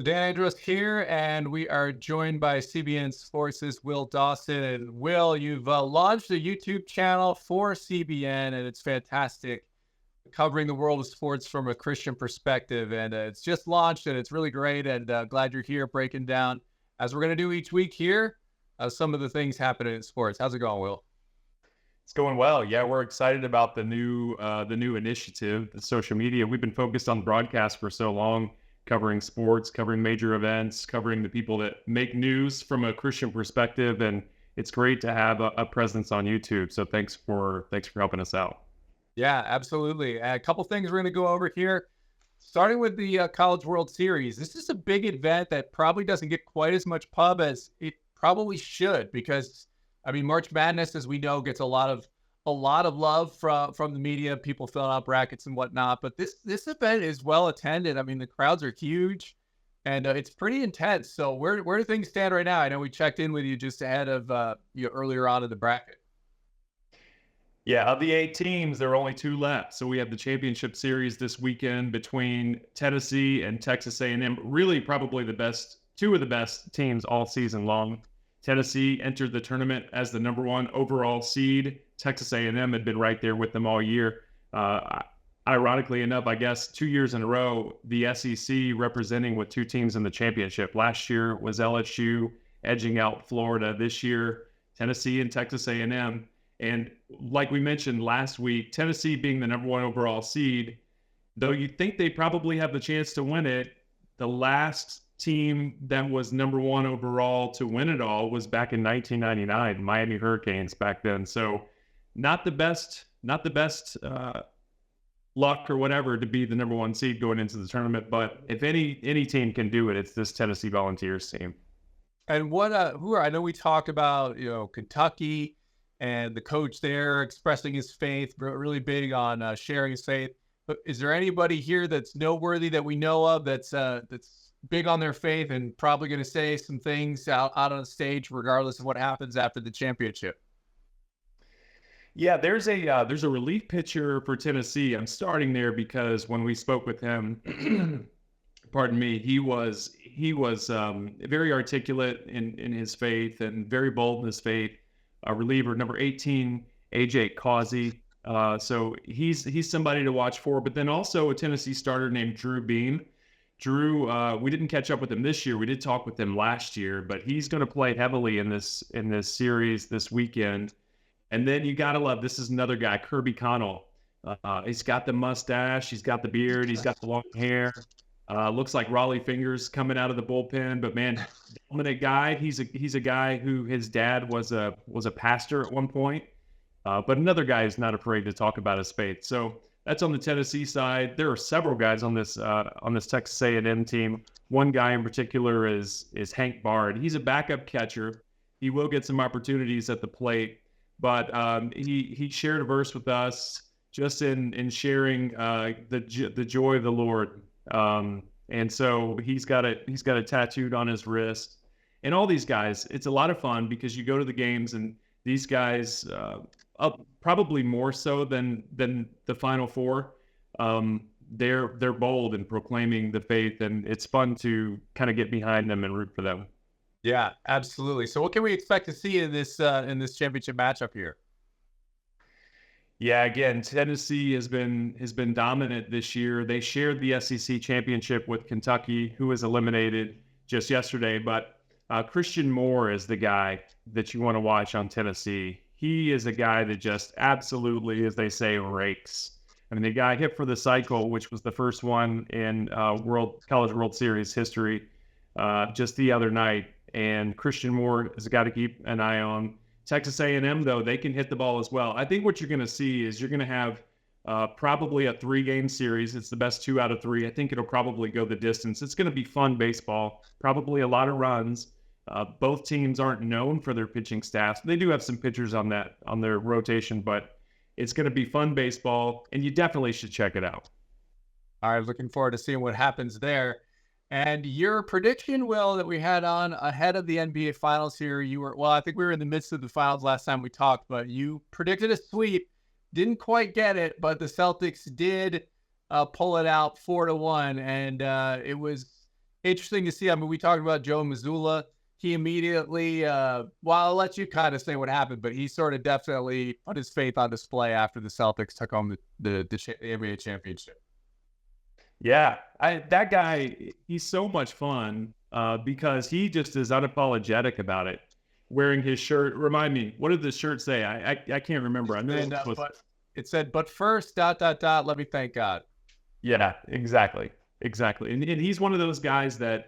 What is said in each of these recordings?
Dan Andros here, and we are joined by CBN Sports' Will Dawson. And Will, you've launched a YouTube channel for CBN, and it's fantastic, covering the world of sports from a Christian perspective. And it's just launched, and it's really great. And glad you're here breaking down, as we're going to do each week here, some of the things happening in sports. How's it going, Will? It's going well. Yeah, we're excited about the new initiative, the social media. We've been focused on broadcast for so long, covering sports, covering major events, covering the people that make news from a Christian perspective, and it's great to have a presence on YouTube. So thanks for helping us out. Yeah, absolutely. A couple things we're going to go over here. Starting with the College World Series, this is a big event that probably doesn't get quite as much pub as it probably should, because I mean, March Madness, as we know, gets a lot of love from the media, people filling out brackets and whatnot. But this event is well attended. I mean, the crowds are huge, and it's pretty intense. So where do things stand right now? I know we checked in with you just ahead of you earlier on in the bracket. Yeah, of the 8 teams, there are only 2 left. So we have the championship series this weekend between Tennessee and Texas A&M. Really, probably two of the best teams all season long. Tennessee entered the tournament as the number 1 overall seed. Texas A&M had been right there with them all year. Ironically enough, I guess 2 years in a row, the SEC representing with 2 teams in the championship. Last year was LSU edging out Florida. This year, Tennessee and Texas A&M. And like we mentioned last week, Tennessee being the number 1 overall seed, though you think they probably have the chance to win it, the last team that was number 1 overall to win it all was back in 1999, Miami Hurricanes back then. So not the best luck or whatever to be the number 1 seed going into the tournament. But if any team can do it, it's this Tennessee Volunteers team. And I know we talked about, Kentucky and the coach there expressing his faith, really big on sharing his faith. But is there anybody here that's noteworthy that we know of that's big on their faith and probably going to say some things out on the stage, regardless of what happens after the championship? Yeah, there's a relief pitcher for Tennessee. I'm starting there because when we spoke with him, pardon me, he was very articulate in his faith and very bold in his faith. A reliever, number 18, AJ Causey. So he's somebody to watch for. But then also a Tennessee starter named Drew Beam. Drew, we didn't catch up with him this year. We did talk with him last year, but he's going to play heavily in this series this weekend. And then you got to love, this is another guy, Kirby Connell. He's got the mustache, he's got the beard, he's got the long hair. Looks like Raleigh fingers coming out of the bullpen, but man, dominant guy. He's a guy who his dad was a pastor at one point. But another guy is not afraid to talk about his faith. So that's on the Tennessee side. There are several guys on this Texas A&M team. One guy in particular is Hank Bard. He's a backup catcher. He will get some opportunities at the plate, but he shared a verse with us just in sharing the joy of the Lord. And so he's got it tattooed on his wrist. And all these guys, it's a lot of fun because you go to the games and these guys, probably more so than the Final Four, they're bold in proclaiming the faith, and it's fun to kind of get behind them and root for them. Yeah, absolutely. So what can we expect to see in this championship matchup here? Yeah, again, Tennessee has been dominant this year. They shared the SEC championship with Kentucky, who was eliminated just yesterday. But Christian Moore is the guy that you want to watch on Tennessee. He is a guy that just absolutely, as they say, rakes. I mean, the guy hit for the cycle, which was the first one in College World Series history, just the other night. And Christian Moore is a guy to keep an eye on. Texas A&M, though, they can hit the ball as well. I think what you're going to see is you're going to have probably a 3-game series. It's the best 2 out of 3. I think it'll probably go the distance. It's going to be fun baseball, probably a lot of runs. Both teams aren't known for their pitching staffs. They do have some pitchers on their rotation, but it's going to be fun baseball, and you definitely should check it out. All right, looking forward to seeing what happens there. And your prediction, Will, that we had on ahead of the NBA Finals here, I think we were in the midst of the finals last time we talked, but you predicted a sweep. Didn't quite get it, but the Celtics did pull it out 4-1, and it was interesting to see. I mean, we talked about Joe Mazzulla. He immediately, well, I'll let you kind of say what happened, but he sort of definitely put his faith on display after the Celtics took home the NBA championship. Yeah, that guy, he's so much fun because he just is unapologetic about it. Wearing his shirt, remind me, what did the shirt say? I can't remember. I know it said, but first, ... let me thank God. Yeah, exactly. And he's one of those guys that,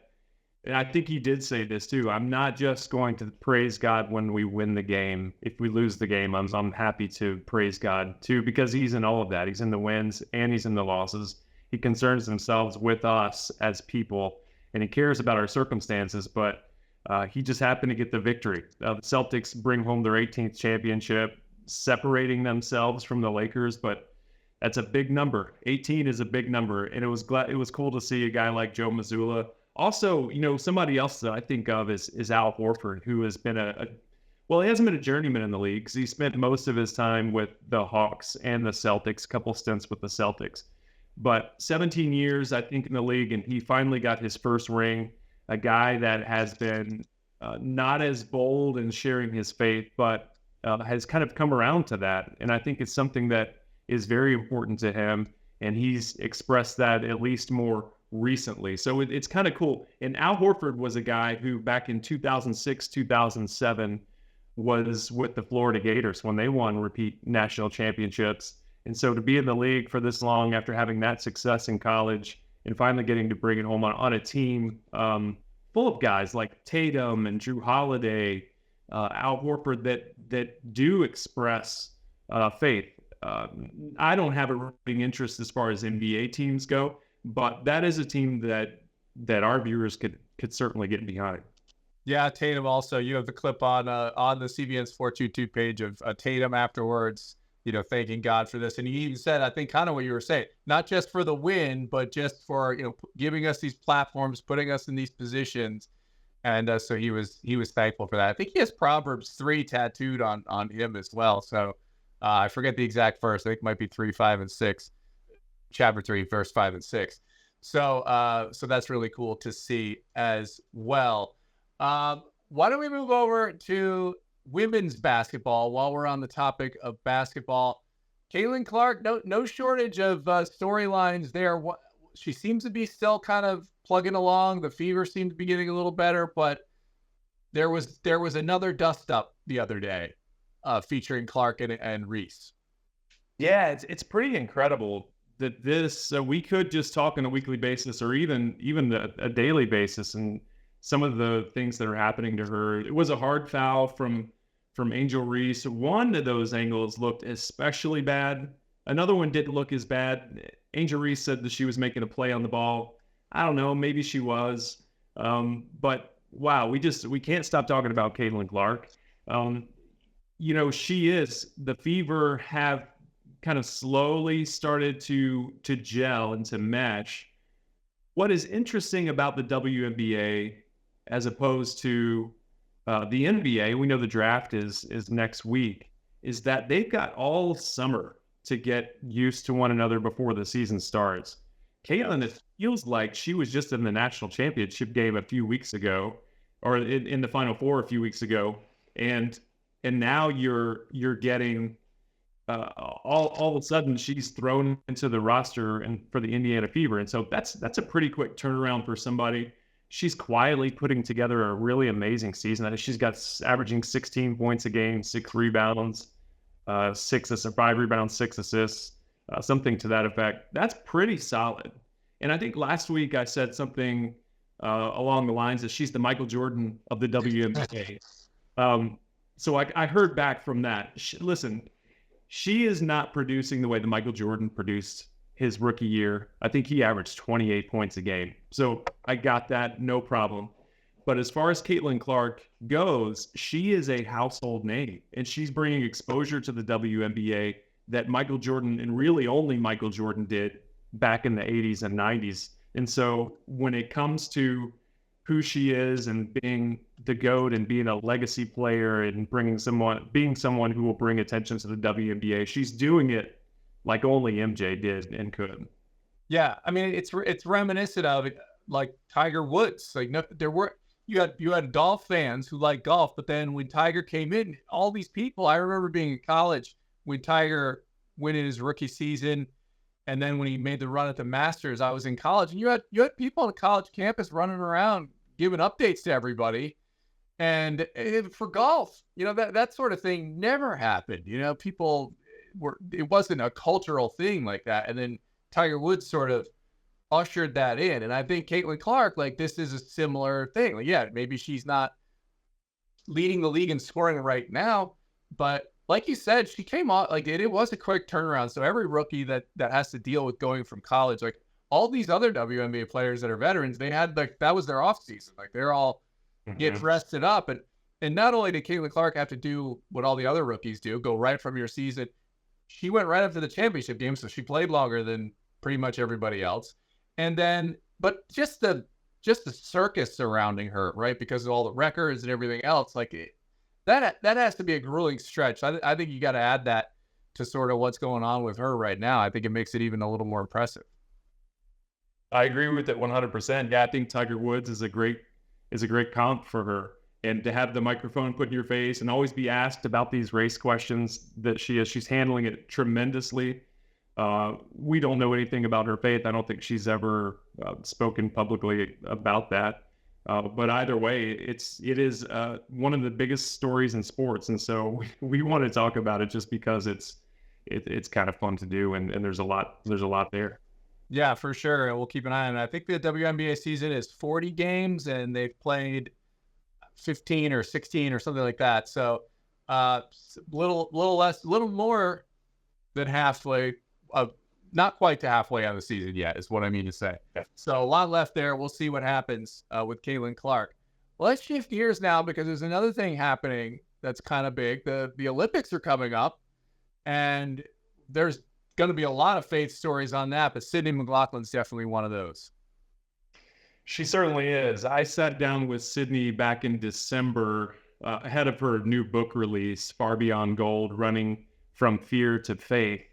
and I think he did say this too, I'm not just going to praise God when we win the game. If we lose the game, I'm happy to praise God too, because he's in all of that. He's in the wins and he's in the losses. He concerns himself with us as people, and he cares about our circumstances, but he just happened to get the victory. The Celtics bring home their 18th championship, separating themselves from the Lakers, but that's a big number. 18 is a big number, and it was cool to see a guy like Joe Mazzulla. Also, somebody else that I think of is Al Horford, who has been well, he hasn't been a journeyman in the league because he spent most of his time with the Hawks and the Celtics, a couple stints with the Celtics. But 17 years, I think, in the league, and he finally got his first ring. A guy that has been not as bold in sharing his faith, but has kind of come around to that. And I think it's something that is very important to him, and he's expressed that at least more recently. So it's kind of cool. And Al Horford was a guy who back in 2006, 2007 was with the Florida Gators when they won repeat national championships. And so to be in the league for this long after having that success in college and finally getting to bring it home on a team full of guys like Tatum and Drew Holiday, Al Horford that do express faith. I don't have a rooting interest as far as NBA teams go, but that is a team that our viewers could certainly get behind. Yeah, Tatum also. You have the clip on the CBN Sports YouTube page of Tatum afterwards, thanking God for this. And he even said, I think kind of what you were saying, not just for the win, but just for, giving us these platforms, putting us in these positions. And so he was thankful for that. I think he has Proverbs 3 tattooed on him as well. So I forget the exact verse. I think it might be 3, 5, and 6. Chapter 3, verse 5 and 6. So that's really cool to see as well. Why don't we move over to women's basketball while we're on the topic of basketball? Kaylyn Clark, no shortage of storylines there. She seems to be still kind of plugging along. The Fever seemed to be getting a little better, but there was another dust up the other day featuring Clark and Reese. Yeah, it's pretty incredible that we could just talk on a weekly basis or even a daily basis, and some of the things that are happening to her. It was a hard foul from Angel Reese. One of those angles looked especially bad. Another one didn't look as bad. Angel Reese said that she was making a play on the ball. I don't know, maybe she was. But wow, we can't stop talking about Kaylyn Clark. She is. The Fever have kind of slowly started to gel and to mesh. What is interesting about the WNBA as opposed to the NBA, we know the draft is next week, is that they've got all summer to get used to one another before the season starts. Kaylyn, it feels like she was just in the national championship game a few weeks ago, or in the Final Four a few weeks ago, and now you're getting all of a sudden she's thrown into the roster and for the Indiana Fever, and so that's a pretty quick turnaround for somebody. She's quietly putting together a really amazing season. She's got averaging 16 points a game, 6 rebounds, 5 rebounds, 6 assists, something to that effect. That's pretty solid. And I think last week I said something along the lines that she's the Michael Jordan of the WNBA. So I heard back from that. Listen, she is not producing the way that Michael Jordan produced his rookie year. I think he averaged 28 points a game. So I got that, no problem. But as far as Kaylyn Clark goes, she is a household name, and she's bringing exposure to the WNBA that Michael Jordan, and really only Michael Jordan, did back in the 80s and 90s. And so when it comes to who she is and being the GOAT and being a legacy player and being someone who will bring attention to the WNBA, she's doing it like only MJ did and could. Yeah, I mean, it's reminiscent of like Tiger Woods. Like no, there were you had golf fans who like golf, but then when Tiger came in, all these people. I remember being in college when Tiger winning his rookie season, and then when he made the run at the Masters, I was in college, and you had people on the college campus running around giving updates to everybody. And for golf, that sort of thing never happened. People it wasn't a cultural thing like that. And then Tiger Woods sort of ushered that in. And I think Kaylyn Clark, like, this is a similar thing. Like, yeah, maybe she's not leading the league in scoring right now, but like you said, she came off like it was a quick turnaround. So every rookie that has to deal with going from college, like all these other WNBA players that are veterans, they had like that was their off season. Like they're all get rested up. And not only did Kaylyn Clark have to do what all the other rookies do, go right from your season, she went right up to the championship game, so she played longer than pretty much everybody else. And then, but just the circus surrounding her, right? Because of all the records and everything else, like that has to be a grueling stretch. I think you got to add that to sort of what's going on with her right now. I think it makes it even a little more impressive. I agree with it 100%. Yeah, I think Tiger Woods is a great comp for her. And to have the microphone put in your face and always be asked about these race questions that she's handling it tremendously. We don't know anything about her faith. I don't think she's ever spoken publicly about that. But either way, it is one of the biggest stories in sports, and so we want to talk about it just because it's kind of fun to do, and there's a lot there. Yeah, for sure, and we'll keep an eye on it. I think the WNBA season is 40 games, and they've played 15 or 16 or something like that. So, little more than halfway. Not quite to halfway on the season yet, is what I mean to say. Yeah. So a lot left there. We'll see what happens with Kaylyn Clark. Well, let's shift gears now because there's another thing happening that's kind of big. The Olympics are coming up, and there's going to be a lot of faith stories on that, but Sydney McLaughlin's definitely one of those. She certainly is. I sat down with Sydney back in December ahead of her new book release, Far Beyond Gold, Running from Fear to Faith.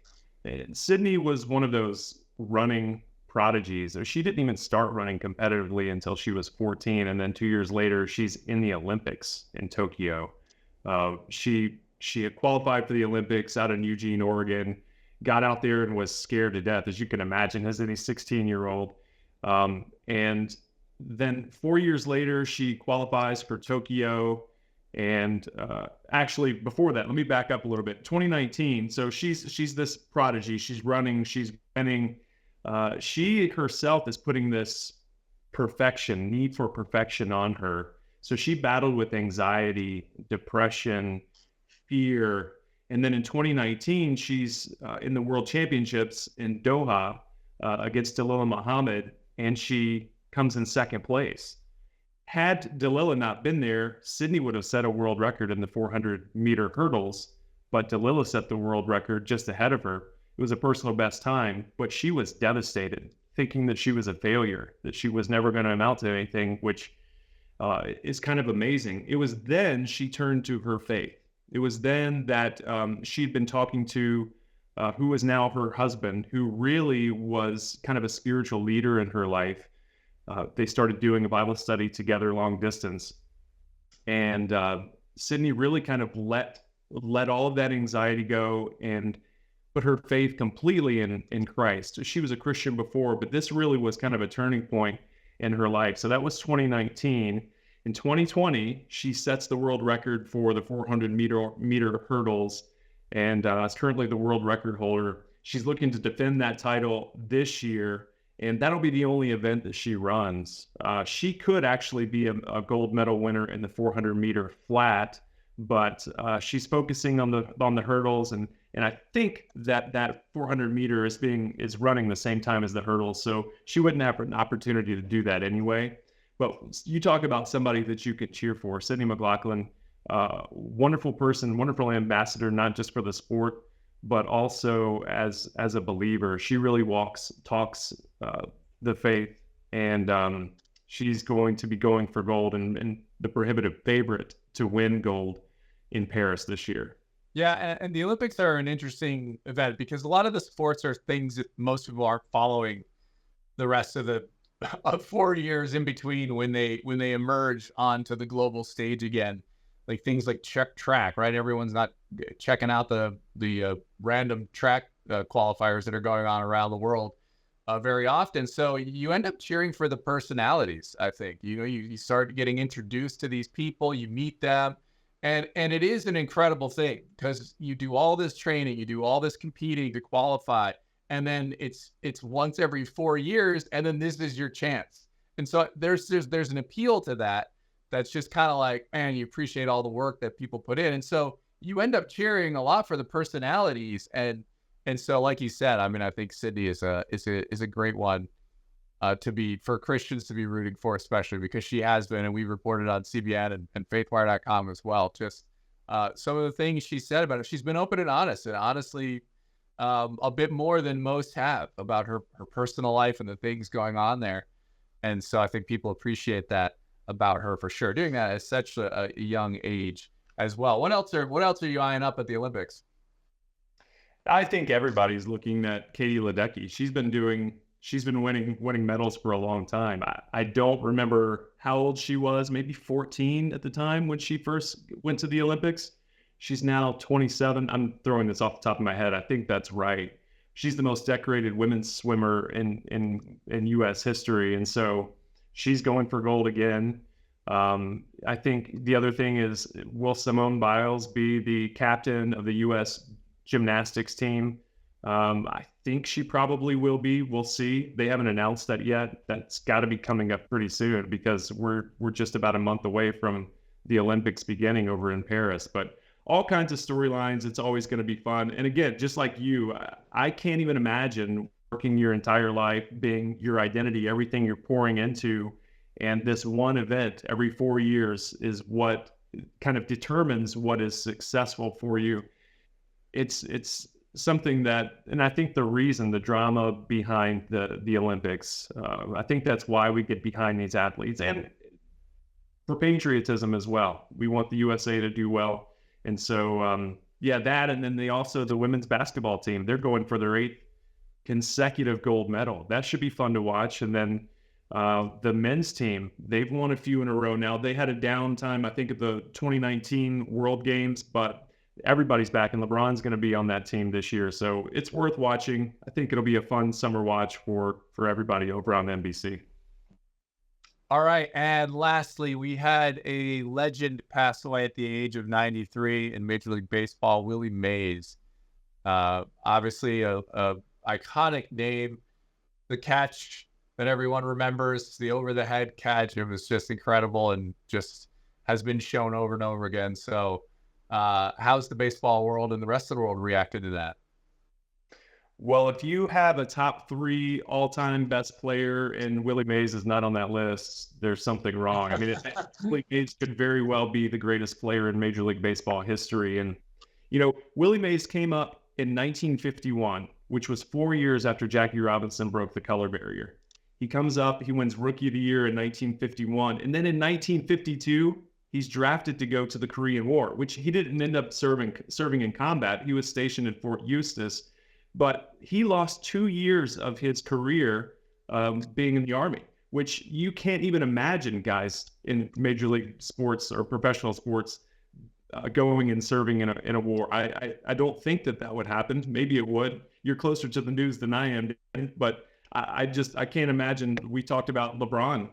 And Sydney was one of those running prodigies. She didn't even start running competitively until she was 14. And then 2 years later, she's in the Olympics in Tokyo. She had qualified for the Olympics out in Eugene, Oregon, got out there and was scared to death, as you can imagine, as any 16-year-old. And then 4 years later, she qualifies for Tokyo. And actually, before that, let me back up a little bit. 2019, so she's this prodigy. She's running, she's winning. She herself is putting this need for perfection on her. So she battled with anxiety, depression, fear. And then in 2019, she's in the World Championships in Doha against Dalilah Muhammad, and she comes in second place. Had Dalilah not been there, Sydney would have set a world record in the 400-meter hurdles, but Dalilah set the world record just ahead of her. It was a personal best time, but she was devastated, thinking that she was a failure, that she was never going to amount to anything, which is kind of amazing. It was then she turned to her faith. It was then that she'd been talking to who was now her husband, who really was kind of a spiritual leader in her life. They started doing a Bible study together long distance. And Sydney really kind of let all of that anxiety go and put her faith completely in Christ. She was a Christian before, but this really was kind of a turning point in her life. So that was 2019. In 2020, she sets the world record for the 400-meter hurdles and is currently the world record holder. She's looking to defend that title this year. And that'll be the only event that she runs. She could actually be a gold medal winner in the 400-meter flat, but she's focusing on the hurdles, and I think that 400-meter is running the same time as the hurdles, so she wouldn't have an opportunity to do that anyway. But you talk about somebody that you could cheer for, Sydney McLaughlin, wonderful person, wonderful ambassador, not just for the sport, but also as a believer. She really talks the faith, and she's going to be going for gold and the prohibitive favorite to win gold in Paris this year. Yeah, and the Olympics are an interesting event because a lot of the sports are things that most people aren't following the rest of the of 4 years in between when they emerge onto the global stage again, like things like check track, right? Everyone's not checking out the random track qualifiers that are going on around the world very often. So you end up cheering for the personalities. I think you start getting introduced to these people, you meet them, and it is an incredible thing because you do all this training, you do all this competing to qualify, and then it's once every 4 years, and then this is your chance. And so there's an appeal to that. That's just kind of like, man, you appreciate all the work that people put in, and so you end up cheering a lot for the personalities. And so, like you said, I mean, I think Sydney is a great one for Christians to be rooting for, especially because she has been, and we reported on CBN and faithwire.com as well. Just some of the things she said about it. She's been open and honest, and honestly, a bit more than most have about her personal life and the things going on there. And so I think people appreciate that about her for sure, doing that at such a young age as well. What else are you eyeing up at the Olympics? I think everybody's looking at Katie Ledecky. She's been winning medals for a long time. I don't remember how old she was, maybe 14 at the time when she first went to the Olympics. She's now 27. I'm throwing this off the top of my head. I think that's right. She's the most decorated women's swimmer in U.S. history, and so she's going for gold again. I think the other thing is, will Simone Biles be the captain of the U.S. gymnastics team? I think she probably will be. We'll see. They haven't announced that yet. That's got to be coming up pretty soon because we're just about a month away from the Olympics beginning over in Paris. But all kinds of storylines. It's always going to be fun. And again, just like you, I can't even imagine working your entire life, being your identity, everything you're pouring into, and this one event every 4 years is what kind of determines what is successful for you. It's something that, and I think the drama behind the Olympics, I think that's why we get behind these athletes, and for patriotism as well. We want the USA to do well. And so, that, and then the women's basketball team, they're going for their 8th consecutive gold medal. That should be fun to watch. And then the men's team, they've won a few in a row now. They had a downtime, I think, at the 2019 World Games, but everybody's back, and LeBron's going to be on that team this year. So it's worth watching. I think it'll be a fun summer watch for everybody over on NBC. All right. And lastly, we had a legend pass away at the age of 93 in Major League Baseball, Willie Mays. Obviously, a iconic name. The catch that everyone remembers, the over-the-head catch, it was just incredible and just has been shown over and over again. So how's the baseball world and the rest of the world reacted to that? Well, if you have a top 3 all-time best player and Willie Mays is not on that list, there's something wrong. I mean, Willie Mays could very well be the greatest player in Major League Baseball history. And, Willie Mays came up in 1951, which was 4 years after Jackie Robinson broke the color barrier. He comes up, he wins Rookie of the Year in 1951. And then in 1952, he's drafted to go to the Korean War, which he didn't end up serving in combat. He was stationed in Fort Eustis. But he lost 2 years of his career being in the Army, which you can't even imagine guys in Major League sports or professional sports going and serving in a war. I don't think that would happen. Maybe it would. You're closer to the news than I am, but I can't imagine. We talked about LeBron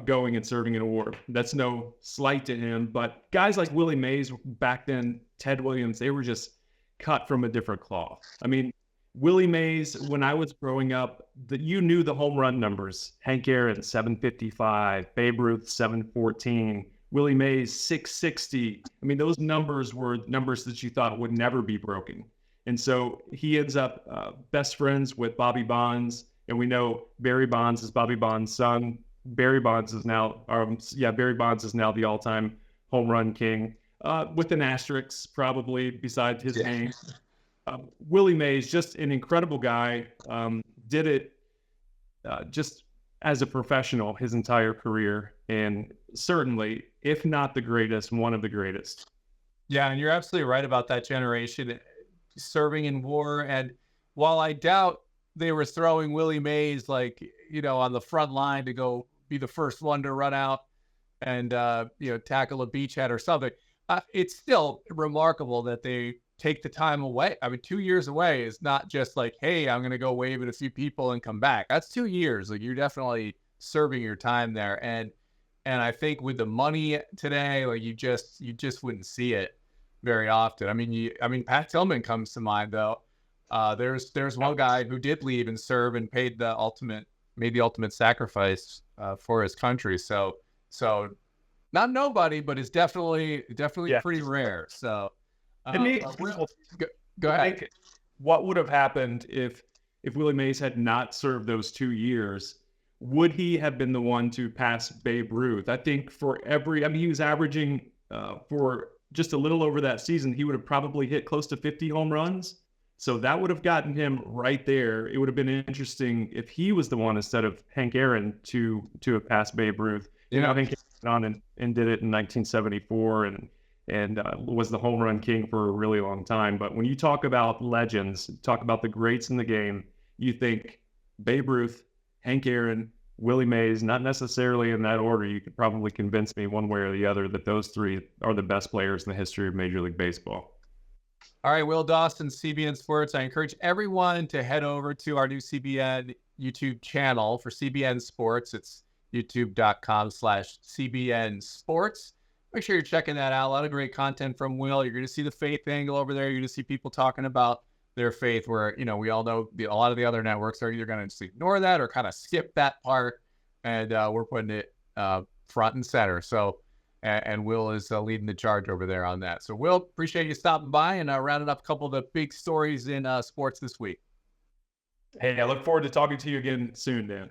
going and serving in a war. That's no slight to him. But guys like Willie Mays back then, Ted Williams, they were just cut from a different cloth. I mean, Willie Mays, when I was growing up, you knew the home run numbers. Hank Aaron, 755, Babe Ruth, 714, Willie Mays, 660. I mean, those numbers were numbers that you thought would never be broken. And so he ends up best friends with Bobby Bonds, and we know Barry Bonds is Bobby Bonds' son. Barry Bonds is now the all-time home run king, with an asterisk probably beside his name. Willie Mays, just an incredible guy, did it just as a professional his entire career, and certainly, if not the greatest, one of the greatest. Yeah, and you're absolutely right about that generation serving in war. And while I doubt they were throwing Willie Mays like, on the front line to go be the first one to run out and tackle a beachhead or something. It's still remarkable that they take the time away. I mean, 2 years away is not just like, hey, I'm going to go wave at a few people and come back. That's 2 years. Like, you're definitely serving your time there. And I think with the money today, like, you just wouldn't see it very often. I mean, Pat Tillman comes to mind though. There's one guy who did leave and serve and made the ultimate sacrifice for his country. So not nobody, but it's definitely pretty rare. So go ahead. What would have happened if Willie Mays had not served those 2 years? Would he have been the one to pass Babe Ruth? I think he was averaging for just a little over that season, he would have probably hit close to 50 home runs. So that would have gotten him right there. It would have been interesting if he was the one instead of Hank Aaron to have passed Babe Ruth. Hank Aaron went on and did it in 1974 and was the home run king for a really long time. But when you talk about legends, talk about the greats in the game, you think Babe Ruth, Hank Aaron, Willie Mays, not necessarily in that order. You could probably convince me one way or the other that those three are the best players in the history of Major League Baseball. All right, Will Dawson, CBN Sports. I encourage everyone to head over to our new CBN YouTube channel for CBN Sports. It's youtube.com/CBN Sports. Make sure you're checking that out. A lot of great content from Will. You're going to see the faith angle over there. You're going to see people talking about their faith where, we all know a lot of the other networks are either going to ignore that or kind of skip that part. And we're putting it front and center. So, and Will is leading the charge over there on that. So, Will, appreciate you stopping by and rounding up a couple of the big stories in sports this week. Hey, I look forward to talking to you again soon, Dan.